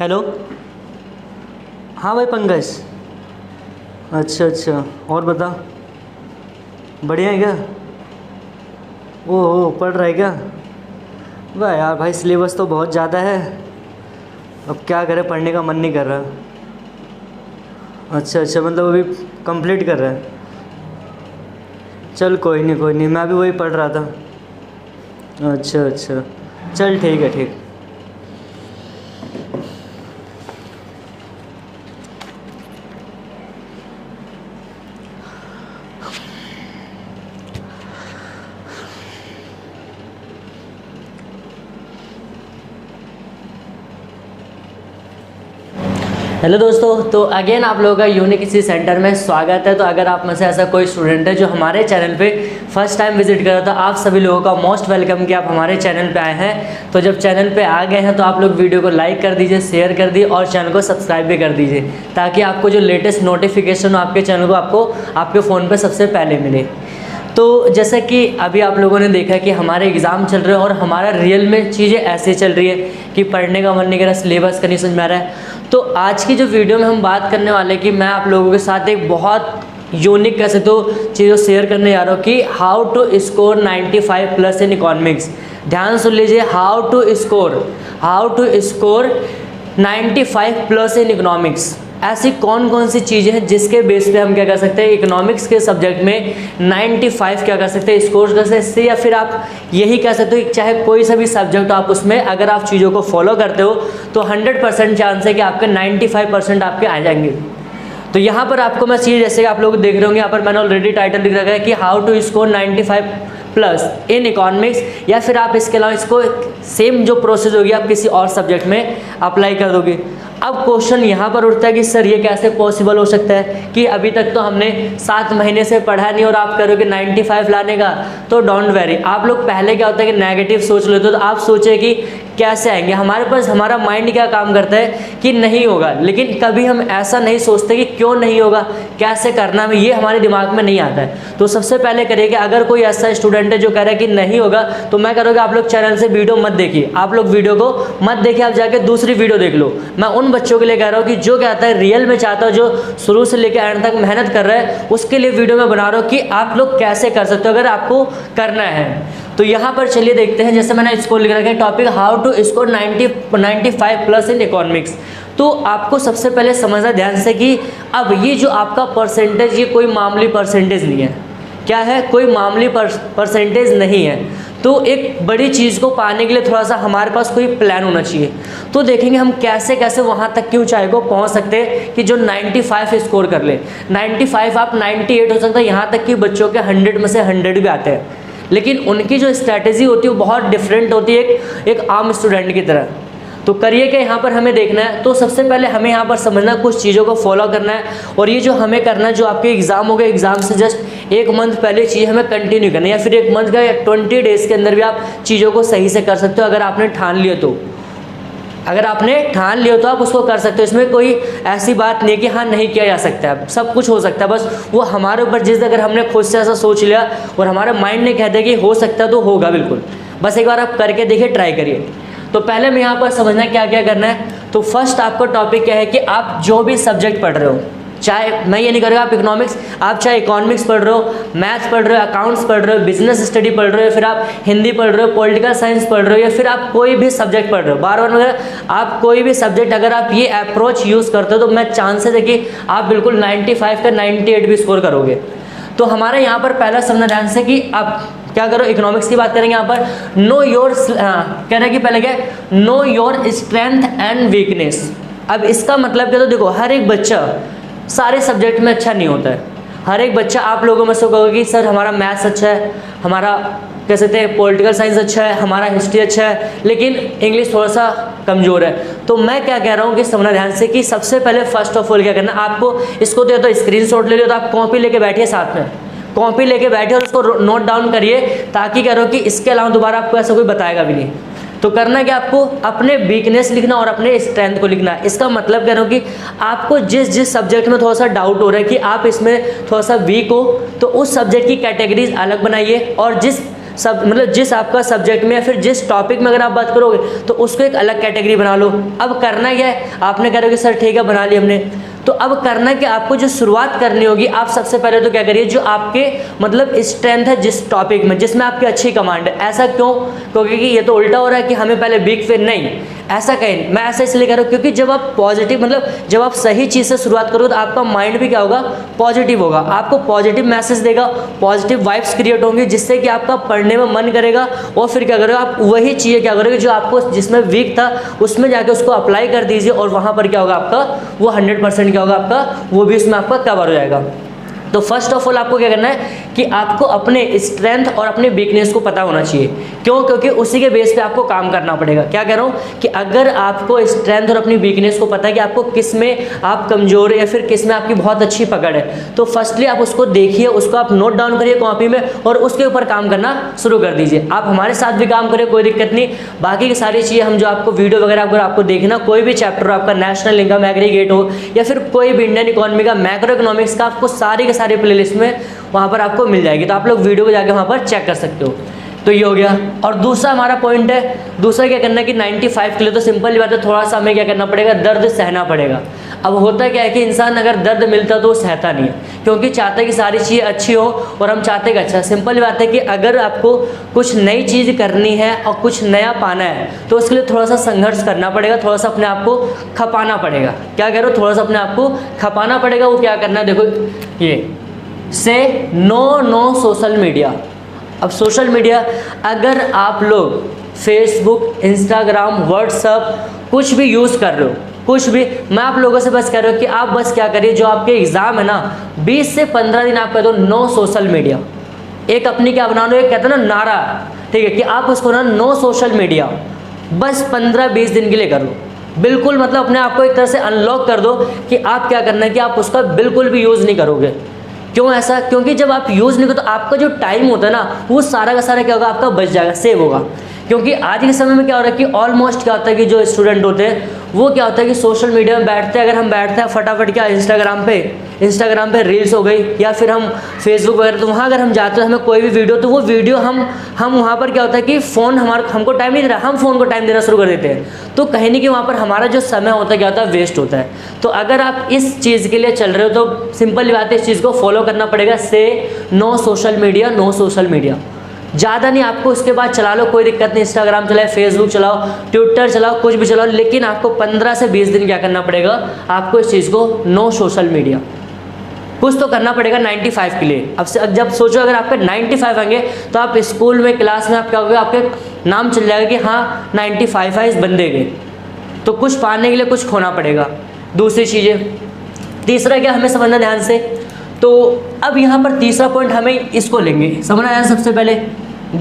Hello. हाँ भाई पंकज। अच्छा, और बता, बढ़िया है क्या? ओह पढ़ रहा है क्या? वाह यार भाई, सिलेबस तो बहुत ज़्यादा है। अब क्या करें, पढ़ने का मन नहीं कर रहा। अच्छा, मतलब अभी कंप्लीट कर रहा है। चल कोई नहीं, मैं भी वही पढ़ रहा था। अच्छा, चल ठीक है, ठीक। हेलो दोस्तों, तो अगेन आप लोगों का यूनिक इसी सेंटर में स्वागत है। तो अगर आप में से ऐसा कोई स्टूडेंट है जो हमारे चैनल पे फर्स्ट टाइम विजिट कर रहा, तो आप सभी लोगों का मोस्ट वेलकम कि आप हमारे चैनल पे आए हैं। तो जब चैनल पे आ गए हैं तो आप लोग वीडियो को लाइक कर दीजिए, शेयर कर दीजिए और चैनल को सब्सक्राइब भी कर दीजिए, ताकि आपको जो लेटेस्ट नोटिफिकेशन हो आपके चैनल को आपको आपके फ़ोन पर सबसे पहले मिले। तो जैसा कि अभी आप लोगों ने देखा कि हमारे एग्ज़ाम चल रहे हैं और हमारा रियल में चीज़ें ऐसे चल रही है कि पढ़ने का मन नहीं कर रहा, सिलेबस का नहीं समझ में आ रहा है। तो आज की जो वीडियो में हम बात करने वाले हैं कि मैं आप लोगों के साथ एक बहुत यूनिक कैसे तो चीज़ों शेयर करने जा रहा हूँ कि how to score 95+ in economics. ध्यान सुन लीजिए, how to score 95+ in economics. ऐसी कौन कौन सी चीज़ें हैं जिसके बेस पे हम क्या कर सकते हैं, इकोनॉमिक्स के सब्जेक्ट में 95 क्या कर सकते हैं, स्कोर कर सकते हैं। या फिर आप यही कह सकते हो कि चाहे कोई सा भी सब्जेक्ट आप उसमें अगर आप चीज़ों को फॉलो करते हो तो 100% चांस है कि आपके 95% आपके आ जाएंगे। तो यहाँ पर आपको मैं चीज़, जैसे आप लोग देख रहे होंगे, यहाँ पर मैंने ऑलरेडी टाइटल लिख रखा है कि how to score 95+ in economics. या फिर आप इसके अलावा इसको सेम जो प्रोसेस होगी आप किसी और सब्जेक्ट में अप्लाई कर दोगे। अब क्वेश्चन यहाँ पर उठता है कि सर ये कैसे पॉसिबल हो सकता है कि अभी तक तो हमने 7 महीने से पढ़ा नहीं और आप करोगे 95 लाने का। तो डोंट वेरी, आप लोग पहले क्या होता है कि नेगेटिव सोच लेते हो, तो आप सोचे कि कैसे आएंगे। हमारे पास हमारा माइंड क्या काम करता है कि नहीं होगा, लेकिन कभी हम ऐसा नहीं सोचते कि क्यों नहीं होगा, कैसे करना है, ये हमारे दिमाग में नहीं आता है। तो सबसे पहले करिए कि अगर कोई ऐसा स्टूडेंट है जो कह रहा है कि नहीं होगा, तो मैं करूँगा आप लोग चैनल से वीडियो मत देखिए, आप लोग वीडियो को मत देखिए, आप जाके दूसरी वीडियो देख लो। मैं उन बच्चों के लिए कह रहा हूँ कि जो कहता है रियल में चाहता है, जो शुरू से लेकर एंड तक मेहनत कर रहा है, उसके लिए वीडियो में बना रहा हूँ कि आप लोग कैसे कर सकते हो अगर आपको करना है। तो यहाँ पर चलिए देखते हैं, जैसे मैंने इसको लिख रखा है topic how to score 95+ in economics. तो आपको सबसे पहले समझना ध्यान से कि अब ये जो आपका परसेंटेज, ये कोई मामूली परसेंटेज नहीं है। क्या है? कोई मामूली परसेंटेज नहीं है। तो एक बड़ी चीज़ को पाने के लिए थोड़ा सा हमारे पास कोई प्लान होना चाहिए। तो देखेंगे हम कैसे कैसे वहाँ तक की ऊंचाई को पहुँच सकते हैं कि जो 95 स्कोर कर ले। 95 आप 98 हो सकता है, यहाँ तक कि बच्चों के 100 में से 100 भी आते हैं, लेकिन उनकी जो स्ट्रैटेजी होती है वो बहुत डिफरेंट होती है एक आम स्टूडेंट की तरह। तो करिए कि यहाँ पर हमें देखना है, तो सबसे पहले हमें यहाँ पर समझना कुछ चीज़ों को फॉलो करना है। और ये जो हमें करना है, जो आपके एग्ज़ाम हो गए, एग्ज़ाम से जस्ट 1 मंथ पहले चीज़ हमें कंटिन्यू करना है, या फिर 1 मंथ का 20 डेज़ के अंदर भी आप चीज़ों को सही से कर सकते हो अगर आपने ठान लिया तो। अगर आपने ठान लिया तो आप उसको कर सकते हो। इसमें कोई ऐसी बात नहीं कि हाँ नहीं किया जा सकता है, सब कुछ हो सकता है। बस वो हमारे ऊपर, जिस अगर हमने खुद से ऐसा सोच लिया और हमारे माइंड ने कह दिया कि हो सकता है तो होगा बिल्कुल। बस एक बार आप करके देखिए, ट्राई करिए। तो पहले मैं यहाँ पर समझना क्या क्या करना है। तो फर्स्ट आपको टॉपिक क्या है कि आप जो भी सब्जेक्ट पढ़ रहे हो, चाहे मैं ये नहीं करूँगा आप इकोनॉमिक्स, आप चाहे इकोनॉमिक्स पढ़ रहे हो, मैथ्स पढ़ रहे हो, अकाउंट्स पढ़ रहे हो, बिजनेस स्टडी पढ़ रहे हो, फिर आप हिंदी पढ़ रहे हो, पॉलिटिकल साइंस पढ़ रहे हो, या फिर आप कोई भी सब्जेक्ट पढ़ रहे हो, बार वगैरह आप कोई भी सब्जेक्ट अगर आप ये अप्रोच यूज़ करते हो तो मैं चांसेस है कि आप बिल्कुल 95 का 98 भी स्कोर करोगे। तो हमारे यहाँ पर पहला समझना ध्यान से कि आप क्या करो, इकोनॉमिक्स की बात करेंगे। यहाँ पर नो योर कह रहे कि पहले क्या, know your strength and weakness. अब इसका मतलब क्या, तो देखो हर एक बच्चा सारे सब्जेक्ट में अच्छा नहीं होता है। हर एक बच्चा, आप लोगों में से कहोगे कि सर हमारा मैथ्स अच्छा है, हमारा कह सकते हैं पॉलिटिकल साइंस अच्छा है, हमारा हिस्ट्री अच्छा है, लेकिन इंग्लिश थोड़ा सा कमज़ोर है। तो मैं क्या कह रहा हूँ कि समझना ध्यान से कि सबसे पहले फर्स्ट ऑफ ऑल क्या करना, आपको इसको तो स्क्रीनशॉट ले लो, तो आप कॉपी लेके बैठिए, साथ में कॉपी लेके बैठिए और उसको नोट डाउन करिए, ताकि क्या रहो कि इसके अलावा दोबारा आपको ऐसा कोई बताएगा भी नहीं। तो करना क्या, आपको अपने वीकनेस लिखना और अपने स्ट्रेंथ को लिखना। इसका मतलब कह रहा हूँ कि आपको जिस सब्जेक्ट में थोड़ा सा डाउट हो रहा है कि आप इसमें थोड़ा सा वीक हो, तो उस सब्जेक्ट की कैटेगरीज अलग बनाइए, और जिस सब मतलब जिस आपका सब्जेक्ट में या फिर जिस टॉपिक में अगर आप बात करोगे तो उसको एक अलग कैटेगरी बना लो। अब करना क्या है, आपने कह रहे हो कि सर ठीक है बना ली हमने, तो अब करना कि आपको जो शुरुआत करनी होगी, आप सबसे पहले तो क्या करिए, जो आपके मतलब स्ट्रेंथ है जिस टॉपिक में जिसमें आपकी अच्छी कमांड है। ऐसा क्यों, क्योंकि ये तो उल्टा हो रहा है कि हमें पहले वीक फिर नहीं, ऐसा कहीं मैं ऐसा इसलिए कह रहा हूँ क्योंकि जब आप पॉजिटिव मतलब जब आप सही चीज़ से शुरुआत करोगे तो आपका माइंड भी क्या होगा, पॉजिटिव होगा, आपको पॉजिटिव मैसेज देगा, पॉजिटिव वाइब्स क्रिएट होंगी जिससे कि आपका पढ़ने में मन करेगा। और फिर क्या करोगे, आप वही चीज़ें क्या करोगे जो आपको जिसमें वीक था उसमें जाके उसको अप्लाई कर दीजिए और वहाँ पर क्या होगा आपका वो 100% क्या होगा आपका वो भी उसमें आपका कवर हो जाएगा। तो फर्स्ट ऑफ ऑल आपको क्या करना है कि आपको अपने स्ट्रेंथ और अपने वीकनेस को पता होना चाहिए। क्यों, क्योंकि उसी के बेस पे आपको काम करना पड़ेगा। क्या कह रहा हूँ कि अगर आपको स्ट्रेंथ और अपनी वीकनेस को पता है कि आपको किस में आप कमजोर है या फिर किस में आपकी बहुत अच्छी पकड़ है, तो फर्स्टली आप उसको देखिए, उसको आप नोट डाउन करिए कॉपी में और उसके ऊपर काम करना शुरू कर दीजिए। आप हमारे साथ भी काम करें, कोई दिक्कत नहीं। बाकी की सारी चीज़ें हम जो आपको वीडियो वगैरह अगर आपको देखना, कोई भी चैप्टर आपका नेशनल इनकम एग्रीगेट हो या फिर कोई भी इंडियन इकोनॉमी का मैक्रो इकोनॉमिक्स का, आपको सारी के सारी प्लेलिस्ट में वहाँ पर आपको मिल जाएगी, तो आप लोग वीडियो को जाके वहाँ पर चेक कर सकते हो। तो ये हो गया। और दूसरा हमारा पॉइंट है, दूसरा क्या करना है कि 95 के लिए तो सिंपल बात है, थोड़ा सा हमें क्या करना पड़ेगा, दर्द सहना पड़ेगा। अब होता क्या है कि इंसान अगर दर्द मिलता तो वो सहता नहीं है, क्योंकि चाहता है कि सारी चीज़ें अच्छी हो और हम चाहते हैं कि अच्छा। सिंपल बात है कि अगर आपको कुछ नई चीज़ करनी है और कुछ नया पाना है तो उसके लिए थोड़ा सा संघर्ष करना पड़ेगा, थोड़ा सा अपने आप को खपाना पड़ेगा। क्या कह रहे हो, थोड़ा सा अपने आप को खपाना पड़ेगा। वो क्या करना है, देखो ये से नो सोशल मीडिया। अब सोशल मीडिया अगर आप लोग फेसबुक, इंस्टाग्राम, व्हाट्सअप कुछ भी यूज़ कर रहे हो, कुछ भी, मैं आप लोगों से बस कह रहा हूँ कि आप बस क्या करिए, जो आपके एग्ज़ाम है ना 20 से 15 दिन आप कह दो नो सोशल मीडिया। एक अपनी क्या बना लो, एक कहते हैं ना नारा, ठीक है, कि आप उसको ना नो सोशल मीडिया बस 15-20 दिन के लिए कर लो। बिल्कुल मतलब अपने आप को एक तरह से अनलॉक कर दो कि आप क्या करना है कि आप उसका बिल्कुल भी यूज़ नहीं करोगे। क्यों ऐसा, क्योंकि जब आप यूज़ नहीं करो तो आपका जो टाइम होता है ना वो सारा का सारा क्या होगा, आपका बच जाएगा, सेव होगा। क्योंकि आज के समय में क्या हो रहा है कि ऑलमोस्ट क्या होता है कि जो स्टूडेंट होते हैं वो क्या होता है कि सोशल मीडिया में बैठते हैं, अगर हम बैठते हैं फटाफट क्या इंस्टाग्राम पे रील्स हो गई या फिर हम फेसबुक वगैरह, तो वहाँ अगर हम जाते हैं हमें कोई भी वीडियो, तो वो वीडियो हम वहाँ पर क्या होता है कि फ़ोन हमको टाइम नहीं दे रहा, हम फ़ोन को टाइम देना शुरू कर देते हैं, तो कहीं नहीं कि वहाँ पर हमारा जो समय होता है क्या होता है, वेस्ट होता है। तो अगर आप इस चीज़ के लिए चल रहे हो तो सिंपल बात है, इस चीज़ को फॉलो करना पड़ेगा, से नो सोशल मीडिया। ज़्यादा नहीं, आपको उसके बाद चला लो, कोई दिक्कत नहीं, इंस्टाग्राम चलाओ, फेसबुक चलाओ, ट्विटर चलाओ, कुछ भी चलाओ, लेकिन आपको 15 से 20 दिन क्या करना पड़ेगा, आपको इस चीज़ को नो सोशल मीडिया कुछ तो करना पड़ेगा 95 के लिए। अब जब सोचो अगर आपके 95 आएंगे तो आप स्कूल में, क्लास में आप क्या होगा, आपके नाम चल जाएगा कि हाँ 95 है इस बंदे के। तो कुछ पाने के लिए कुछ खोना पड़ेगा। दूसरी चीज़ें, तीसरा क्या हमें समझना ध्यान से, तो अब यहाँ पर तीसरा पॉइंट हमें इसको लेंगे समझना है। सबसे पहले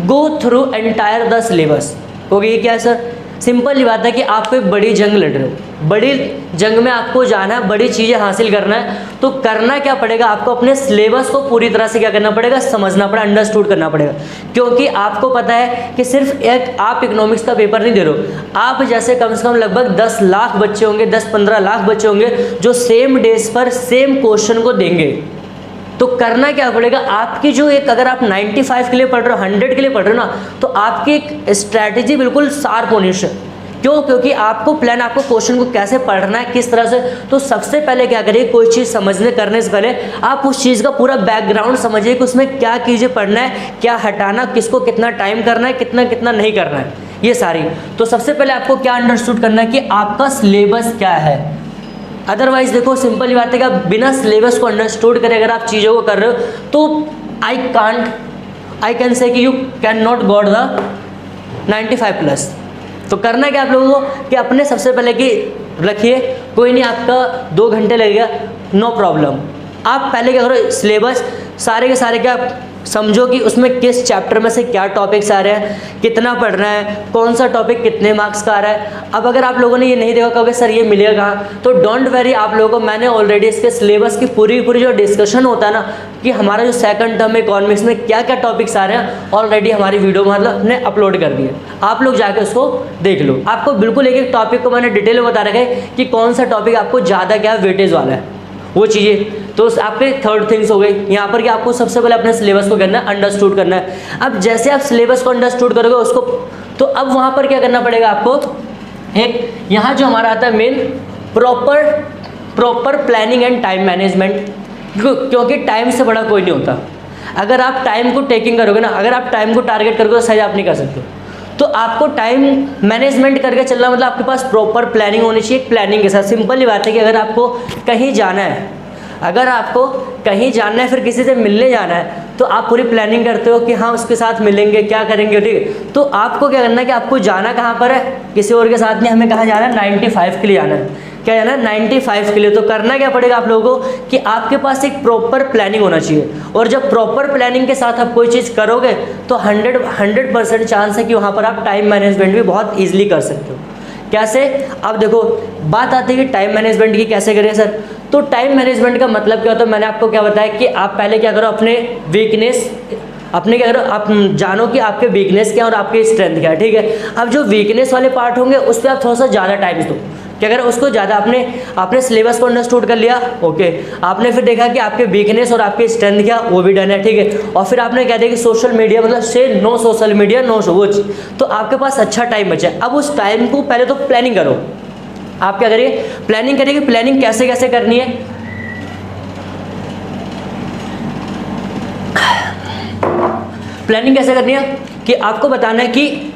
go through entire the syllabus. हो गई क्या है सर, सिंपल ही बात है कि आपको एक बड़ी जंग लड़ रहे हो, बड़ी जंग में आपको जाना है, बड़ी चीज़ें हासिल करना है, तो करना क्या पड़ेगा, आपको अपने सिलेबस को पूरी तरह से क्या करना पड़ेगा, समझना पड़ेगा, अंडरस्टूड करना पड़ेगा। क्योंकि आपको पता है कि सिर्फ एक आप इकोनॉमिक्स का पेपर नहीं दे रहे हो, आप जैसे कम से कम लगभग 10 लाख बच्चे होंगे, 10-15 लाख बच्चे होंगे जो सेम डेज पर सेम क्वेश्चन को देंगे। तो करना क्या पड़ेगा, आपकी जो एक, अगर आप 95 के लिए पढ़ रहे हो, 100 के लिए पढ़ रहे हो ना, तो आपकी एक स्ट्रैटेजी बिल्कुल शार्प होनी चाहिए। क्यों, क्योंकि आपको प्लान, आपको क्वेश्चन को कैसे पढ़ना है, किस तरह से। तो सबसे पहले क्या करिए, कोई चीज़ समझने करने से पहले आप उस चीज़ का पूरा बैकग्राउंड समझिए कि उसमें क्या चीज़ें पढ़ना है, क्या हटाना, किसको कितना टाइम करना है, कितना कितना नहीं करना है, ये सारी। तो सबसे पहले आपको क्या अंडरस्टूड करना है कि आपका सिलेबस क्या है। अदरवाइज देखो सिंपल बात है कि आप बिना सिलेबस को अंडरस्टूड करे अगर आप चीज़ों को कर रहे हो तो आई कैन से कि you can not got the 95+। तो करना क्या आप लोगों को कि अपने सबसे पहले कि रखिए, कोई नहीं आपका 2 घंटे लगेगा, नो प्रॉब्लम। आप पहले क्या करो, सिलेबस सारे के सारे क्या समझो कि उसमें किस चैप्टर में से क्या टॉपिक्स आ रहे हैं, कितना पढ़ना है, कौन सा टॉपिक कितने मार्क्स का आ रहा है। अब अगर आप लोगों ने ये नहीं देखा कहोगे सर ये मिलेगा कहाँ, तो डोंट वेरी, आप लोगों को मैंने ऑलरेडी इसके सिलेबस की पूरी जो डिस्कशन होता है ना कि हमारा जो सेकंड टर्म इकोनॉमिक्स में क्या क्या टॉपिक्स आ रहे हैं, ऑलरेडी हमारी वीडियो मतलब ने अपलोड कर दिए, आप लोग जाके उसको देख लो। आपको बिल्कुल एक एक टॉपिक को मैंने डिटेल में बता रखा है कि कौन सा टॉपिक आपको ज़्यादा क्या वेटेज वाला है, वो चीज़ें। तो आपके थर्ड थिंग्स हो गई यहाँ पर कि आपको सबसे पहले अपने सिलेबस को करना है, अंडरस्टूड करना है। अब जैसे आप सिलेबस को अंडरस्टूड करोगे उसको, तो अब वहाँ पर क्या करना पड़ेगा आपको, एक यहाँ जो हमारा आता है main proper planning and time management, क्योंकि टाइम से बड़ा कोई नहीं होता। अगर आप टाइम को टेकिंग करोगे ना, अगर आप टाइम को टारगेट करोगे तो सही आप नहीं कर सकते। तो आपको टाइम मैनेजमेंट करके चलना, मतलब आपके पास प्रॉपर प्लानिंग होनी चाहिए। प्लानिंग के साथ सिंपल ही बात है कि अगर आपको कहीं जाना है, अगर आपको कहीं जाना है, फिर किसी से मिलने जाना है, तो आप पूरी प्लानिंग करते हो कि हाँ उसके साथ मिलेंगे, क्या करेंगे, ठीक है। तो आपको क्या करना है कि आपको जाना कहाँ पर है, किसी और के साथ नहीं, हमें कहाँ जाना है, 95 के लिए जाना है। क्या जाना है, 95 के लिए। तो करना क्या पड़ेगा आप लोगों को कि आपके पास एक प्रॉपर प्लानिंग होना चाहिए। और जब प्रॉपर प्लानिंग के साथ आप कोई चीज़ करोगे तो 100% चांस है कि वहाँ पर आप टाइम मैनेजमेंट भी बहुत ईजिली कर सकते हो। कैसे, अब देखो बात आती है कि टाइम मैनेजमेंट की कैसे करें सर। तो टाइम मैनेजमेंट का मतलब क्या होता है, मैंने आपको क्या बताया कि आप पहले क्या करो, अपने वीकनेस, अपने क्या करो, आप जानो कि आपके वीकनेस क्या है और आपकी स्ट्रेंथ क्या है, ठीक है। अब जो वीकनेस वाले पार्ट होंगे उस पर आप थोड़ा सा ज़्यादा टाइम दो। क्या करें, उसको ज़्यादा आपने सिलेबस को अंडरस्टूड कर लिया, ओके। आपने फिर देखा कि आपके वीकनेस और आपकी स्ट्रेंथ क्या, वो भी डन है, ठीक है। और फिर आपने कह दिया कि सोशल मीडिया, मतलब से no social media, no show, वो चीज़। तो आपके पास अच्छा टाइम बचा है। अब उस टाइम को पहले तो प्लानिंग करो। आप क्या करिए, प्लानिंग करिए। प्लानिंग कैसे कैसे करनी है, प्लानिंग कैसे करनी है कि आपको बताना है कि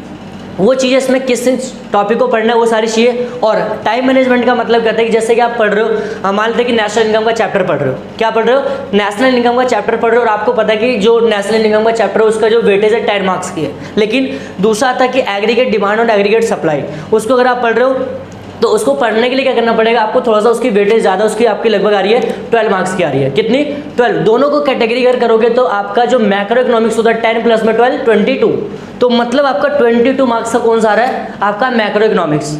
वो चीज़ें इसमें किस टॉपिक को पढ़ना है, वो सारी चीज़ें। और टाइम मैनेजमेंट का मतलब कहता है कि जैसे कि आप पढ़ रहे हो, मान लेते हैं कि नेशनल इनकम का चैप्टर पढ़ रहे हो। क्या पढ़ रहे हो, नेशनल इनकम का चैप्टर पढ़ रहे हो। और आपको पता है कि जो नेशनल इनकम का चैप्टर है उसका जो वेटेज है 10 मार्क्स की है। लेकिन दूसरा आता है कि एग्रीगेट डिमांड और एग्रीगेट सप्लाई, उसको अगर आप पढ़ रहे हो तो उसको पढ़ने के लिए क्या करना पड़ेगा आपको, थोड़ा सा उसकी वेटेज ज़्यादा, उसकी आपकी लगभग आ रही है 12 मार्क्स की आ रही है। कितनी, 12। दोनों को कैटेगरी करोगे तो आपका जो मैक्रो इकोनॉमिक्स होता है 10 प्लस में 12, 22। तो मतलब आपका 22 मार्क्स का कौन सा आ रहा है, आपका मैक्रो इकोनॉमिक्स।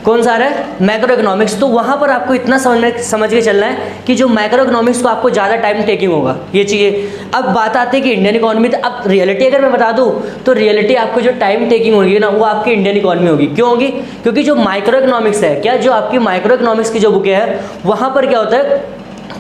कौन सा आ रहा है, मैक्रो इकोनॉमिक्स। तो वहाँ पर आपको इतना समझ के चलना है कि जो मैक्रो इकोनॉमिक्स को आपको ज़्यादा टाइम टेकिंग होगा, ये चीज़ें। अब बात आती है कि इंडियन इकोनॉमी, तो अब रियलिटी अगर मैं बता दूँ तो रियलिटी आपको जो टाइम टेकिंग होगी ना, वो आपकी इंडियन इकोनॉमी होगी। क्यों होगी, क्योंकि जो माइक्रो इकोनॉमिक्स है, क्या जो आपकी माइक्रो इकोनॉमिक्स की जो बुकें है, वहाँ पर क्या होता है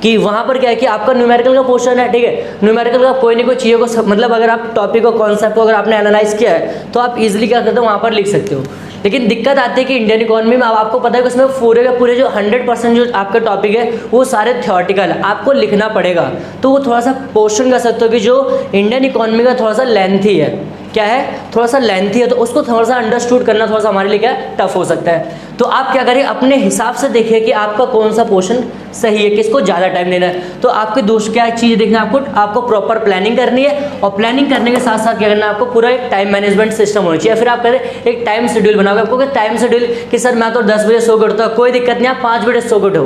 कि वहाँ पर क्या है कि आपका न्यूमेरिकल का पोर्शन है, ठीक है। न्यूमेरिकल का कोई नहीं कोई चीज़ों को मतलब अगर आप टॉपिक को, कॉन्सेप्ट को अगर आपने एनालाइज किया है तो आप इजीली क्या करते हो, वहाँ पर लिख सकते हो। लेकिन दिक्कत आती है कि इंडियन इकोनॉमी में अब आपको पता है कि उसमें पूरे के पूरे जो 100% जो आपका टॉपिक है वो सारे थियोरटिकल है, आपको लिखना पड़ेगा। तो वो थोड़ा सा पोर्शन कर सकते हो कि जो इंडियन इकोनॉमी का थोड़ा सा लेंथी है, क्या है, थोड़ा सा लेंथी है, तो उसको थोड़ा सा अंडरस्टूड करना थोड़ा सा हमारे लिए क्या टफ हो सकता है। तो आप क्या करिए, अपने हिसाब से देखिए कि आपका कौन सा पोर्शन सही है, किसको ज़्यादा टाइम देना है। तो आपके दोस्त क्या चीज़ देखना है, आपको प्रॉपर प्लानिंग करनी है। और प्लानिंग करने के साथ साथ क्या करना है, आपको पूरा एक टाइम मैनेजमेंट सिस्टम होना चाहिए। फिर आप करें एक टाइम शेड्यूल बनाओगे। आपको टाइम शेड्यूल कि सर मैं तो 10 बजे सो के उठता हूँ, कोई दिक्कत नहीं, आप 5 बजे सो के उठो,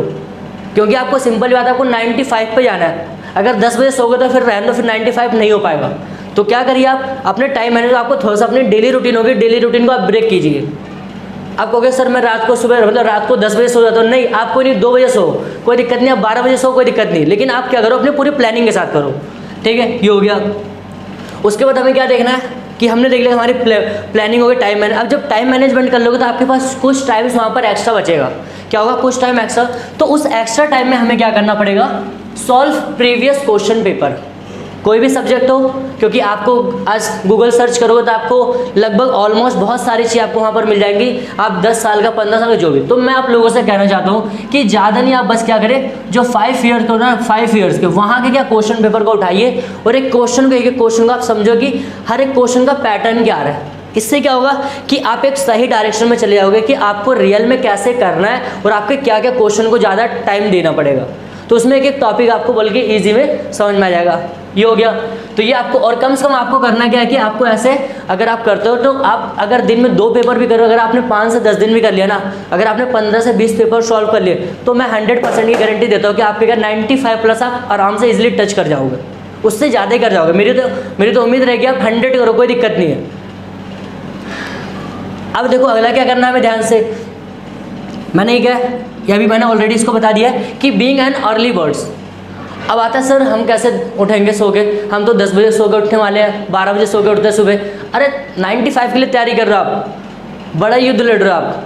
क्योंकि आपको सिंपल बात है, आपको 95 पे जाना है। अगर 10 बजे सो गए तो फिर रहने दो, फिर 95 नहीं हो पाएगा। तो क्या करिए, आप अपने टाइम मैनेज, आपको थोड़ा सा अपनी डेली रूटीन होगी, डेली रूटीन को आप ब्रेक कीजिए। आप कहोगे सर मैं रात को सुबह मतलब रात को 10 बजे सो जाता हूँ, नहीं, आप कोई नहीं 2 बजे सो, कोई दिक्कत नहीं, आप 12 बजे सो, कोई दिक्कत नहीं। लेकिन आप क्या करो, अपनी पूरी प्लानिंग के साथ करो, ठीक है। ये हो गया। उसके बाद हमें क्या देखना है कि हमने देख लिया हमारी प्लानिंग होगी, टाइम मैनेज। अब जब टाइम मैनेजमेंट कर लोगे तो आपके पास कुछ टाइम्स वहाँ पर एक्स्ट्रा बचेगा। क्या होगा, कुछ टाइम एक्स्ट्रा। तो उस एक्स्ट्रा टाइम में हमें क्या करना पड़ेगा, सॉल्व प्रीवियस क्वेश्चन पेपर, कोई भी सब्जेक्ट हो। क्योंकि आपको आज गूगल सर्च करोगे तो आपको लगभग ऑलमोस्ट बहुत सारी चीज़ आपको वहाँ पर मिल जाएंगी। आप 10 साल का, 15 साल का, जो भी। तो मैं आप लोगों से कहना चाहता हूँ कि ज़्यादा नहीं, आप बस क्या करें, जो 5 ईयर तो ना 5 ईयर्स के वहाँ के क्या क्वेश्चन पेपर को उठाइए और एक क्वेश्चन को आप समझो कि हर एक क्वेश्चन का पैटर्न क्या आ रहा है। इससे क्या होगा कि आप एक सही डायरेक्शन में चले जाओगे कि आपको रियल में कैसे करना है और आपके क्या क्या क्वेश्चन को ज़्यादा टाइम देना पड़ेगा। तो उसमें एक एक टॉपिक आपको बल्कि ईजी में समझ में आ जाएगा। ये हो गया। तो ये आपको, और कम से कम आपको करना क्या है कि आपको ऐसे अगर आप करते हो तो आप अगर दिन में 2 पेपर भी करो, अगर आपने 5 से 10 दिन भी कर लिया ना, अगर आपने 15 से 20 पेपर सॉल्व कर लिए, तो मैं 100% की गारंटी देता हूँ कि आपके क्या 95 प्लस आप आराम से इजीली टच कर जाओगे, उससे ज़्यादा ही कर जाओगे। मेरी तो उम्मीद रहेगी आप 100 करो, कोई दिक्कत नहीं है। अब देखो अगला क्या करना है हमें ध्यान से, मैंने ये क्या, ये अभी मैंने ऑलरेडी इसको बता दिया है कि बीइंग एन अर्ली बर्ड्स। अब आता है सर हम कैसे उठेंगे सो के, हम तो 10 बजे सो के उठने वाले हैं, 12 बजे सो के उठते हैं सुबह। अरे 95 के लिए तैयारी कर रहे हो आप, बड़ा युद्ध लड़ रहे हो आप,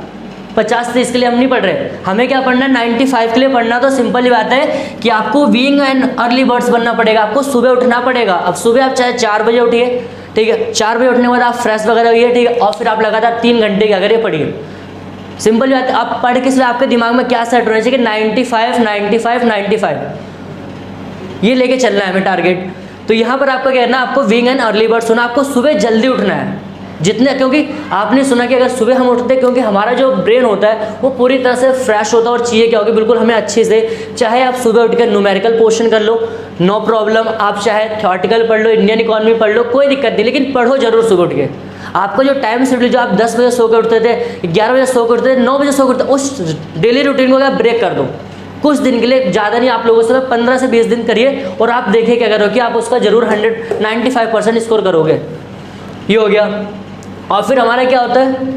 50-30 के लिए हम नहीं पढ़ रहे, हमें क्या पढ़ना है 95 के लिए पढ़ना। तो सिंपल ही बात है कि आपको बीइंग एन अर्ली बर्ड्स बनना पड़ेगा, आपको सुबह उठना पड़ेगा। अब सुबह आप चाहे 4 बजे उठिए, ठीक है, 4 बजे उठने के बाद आप फ्रेश वगैरह होइए, ठीक है, और फिर आप लगातार 3 घंटे क्या करिए, पढ़िए। सिंपल बात है, आप पढ़ के सिर्फ आपके दिमाग में क्या सेट होना चाहिए कि 95 95 95 ये लेके चलना है हमें टारगेट। तो यहाँ पर आपका क्या करना है, आपको बीइंग एन अर्ली बर्ड्स होना, आपको सुबह जल्दी उठना है जितने, क्योंकि आपने सुना कि अगर सुबह हम उठते हैं, क्योंकि हमारा जो ब्रेन होता है वो पूरी तरह से फ्रेश होता है और चाहिए क्या होगी, बिल्कुल हमें अच्छे से। चाहे आप सुबह उठकर न्यूमेरिकल पोर्शन कर लो, नो प्रॉब्लम, आप चाहे थ्योरेटिकल पढ़ लो, इंडियन इकोनॉमी पढ़ लो, कोई दिक्कत नहीं, लेकिन पढ़ो जरूर सुबह उठ के। आपका जो टाइम शेड्यूल, जो आप 10 बजे सो के उठते थे, 11 बजे सो के उठते थे, 9 बजे सो के उठते, उस डेली रूटीन को आप ब्रेक कर दो कुछ दिन के लिए, ज़्यादा नहीं, आप लोगों से 15 से 20 दिन करिए और आप देखिए क्या करो कि आप उसका जरूर 95% स्कोर करोगे। ये हो गया। और फिर हमारा क्या होता है,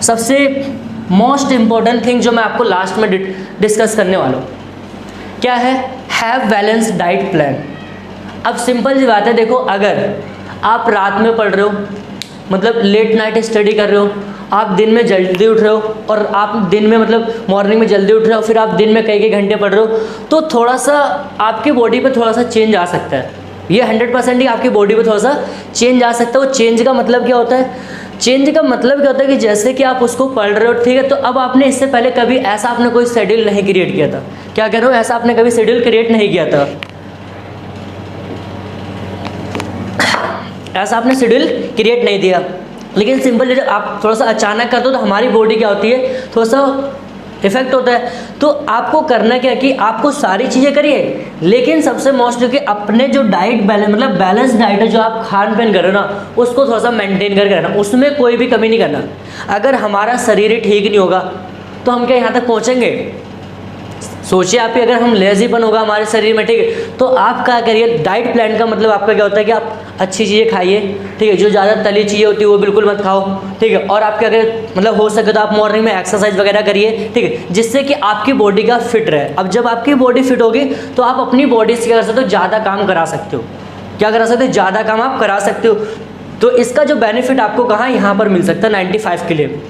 सबसे मोस्ट इम्पॉर्टेंट थिंग जो मैं आपको लास्ट में डिस्कस करने वाला हूँ, क्या है, हैव बैलेंस डाइट प्लान। अब सिंपल सी बात है, देखो अगर आप रात में पढ़ रहे हो, मतलब लेट नाइट स्टडी कर रहे हो, आप दिन में जल्दी उठ रहे हो और आप दिन में मतलब मॉर्निंग में जल्दी उठ रहे हो, फिर आप दिन में कई घंटे पढ़ रहे हो, तो थोड़ा सा आपकी बॉडी पे थोड़ा सा चेंज आ सकता है। ये 100% ही आपकी बॉडी पे थोड़ा सा चेंज आ सकता है। वो चेंज का मतलब क्या होता है, चेंज का मतलब क्या होता है कि जैसे कि आप उसको पढ़ रहे हो, ठीक है, तो अब आपने इससे पहले कभी ऐसा आपने कोई शेड्यूल नहीं क्रिएट किया था, क्या कह रहे हो, ऐसा आपने कभी शेड्यूल क्रिएट नहीं किया था, ऐसा आपने शेड्यूल क्रिएट नहीं दिया। लेकिन सिंपल जब आप थोड़ा सा अचानक करते हो तो हमारी बॉडी क्या होती है, थोड़ा सा इफेक्ट होता है। तो आपको करना क्या कि आपको सारी चीज़ें करिए, लेकिन सबसे मोस्ट कि अपने जो डाइट बैलेंस, मतलब बैलेंस डाइट है जो आप खान पान कर रहे हो ना, उसको थोड़ा सा मेंटेन करके रहना, उसमें कोई भी कमी नहीं करना। अगर हमारा शरीर ही ठीक नहीं होगा तो हम क्या यहाँ तक पहुँचेंगे। सोचिए आप, अगर हम लेजीपन होगा हमारे शरीर में, ठीक है, तो आप क्या करिए, डाइट प्लान का मतलब आपका क्या होता है कि आप अच्छी चीज़ें खाइए, ठीक है, जो ज़्यादा तली चीज़ें होती है वो बिल्कुल मत खाओ, ठीक है, और आप क्या करें, मतलब हो सके तो आप मॉर्निंग में एक्सरसाइज वगैरह करिए, ठीक है, जिससे कि आपकी बॉडी का फिट रहे। अब जब आपकी बॉडी फिट होगी तो आप अपनी बॉडी से क्या कर सकते हो, ज़्यादा काम करा सकते हो। क्या करा सकते हो, ज़्यादा काम आप करा सकते हो। तो इसका जो बेनिफिट आपको कहाँ यहाँ पर मिल सकता है 95 के लिए,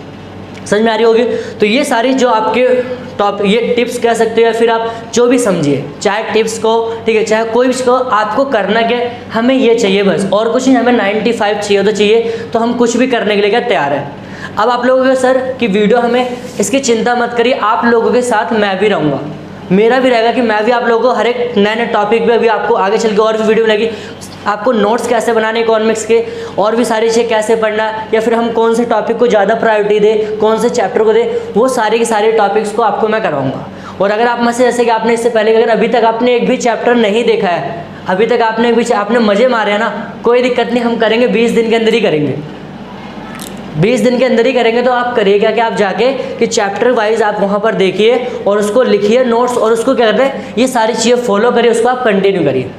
समझ में आ रही होगी। तो ये सारी जो आपके टॉप, ये टिप्स कह सकते हो या फिर आप जो भी समझिए, चाहे टिप्स को, ठीक है, चाहे कोई भी को, आपको करना क्या, हमें ये चाहिए बस, और कुछ नहीं, हमें 95 चाहिए तो चाहिए, तो हम कुछ भी करने के लिए क्या तैयार है। अब आप लोगों के सर की वीडियो, हमें इसकी चिंता मत करिए, आप लोगों के साथ मैं भी रहूँगा, मेरा भी रहेगा कि मैं भी आप लोगों को हर एक नए नए टॉपिक पे अभी आपको आगे चल के और भी वीडियो मिलेगी। आपको नोट्स कैसे बनाने इकोनॉमिक्स के, और भी सारी चीज़ें कैसे पढ़ना, या फिर हम कौन से टॉपिक को ज़्यादा प्रायोरिटी दें, कौन से चैप्टर को दें, वो सारे के सारे टॉपिक्स को आपको मैं कराऊंगा। और अगर आप मुझसे जैसे कि आपने इससे पहले, अगर अभी तक आपने एक भी चैप्टर नहीं देखा है, अभी तक आपने आपने मज़े मारे हैं ना, कोई दिक्कत नहीं, हम करेंगे 20 दिन के अंदर ही करेंगे, 20 दिन के अंदर ही करेंगे। तो आप करिए क्या कि आप जाके कि चैप्टर वाइज आप वहाँ पर देखिए और उसको लिखिए नोट्स, और उसको क्या करते हैं, ये सारी चीज़ें फॉलो करिए, उसको आप कंटिन्यू करिए।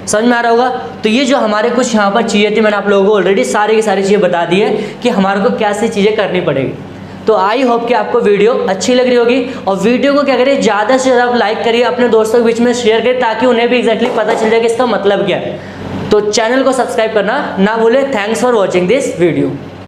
समझ में आ रहा होगा। तो ये जो हमारे कुछ यहाँ पर चीज़ें थी, मैंने आप लोगों को ऑलरेडी सारी की सारी चीज़ें बता दी है कि हमारे को क्या सी चीज़ें करनी पड़ेगी। तो आई होप कि आपको वीडियो अच्छी लग रही होगी, और वीडियो को क्या करिए, ज़्यादा से ज़्यादा लाइक करिए, अपने दोस्तों के बीच में शेयर करिए, ताकि उन्हें भी एग्जैक्टली पता चल जाए कि इसका मतलब क्या है। तो चैनल को सब्सक्राइब करना ना भूलें। Thanks for watching this video.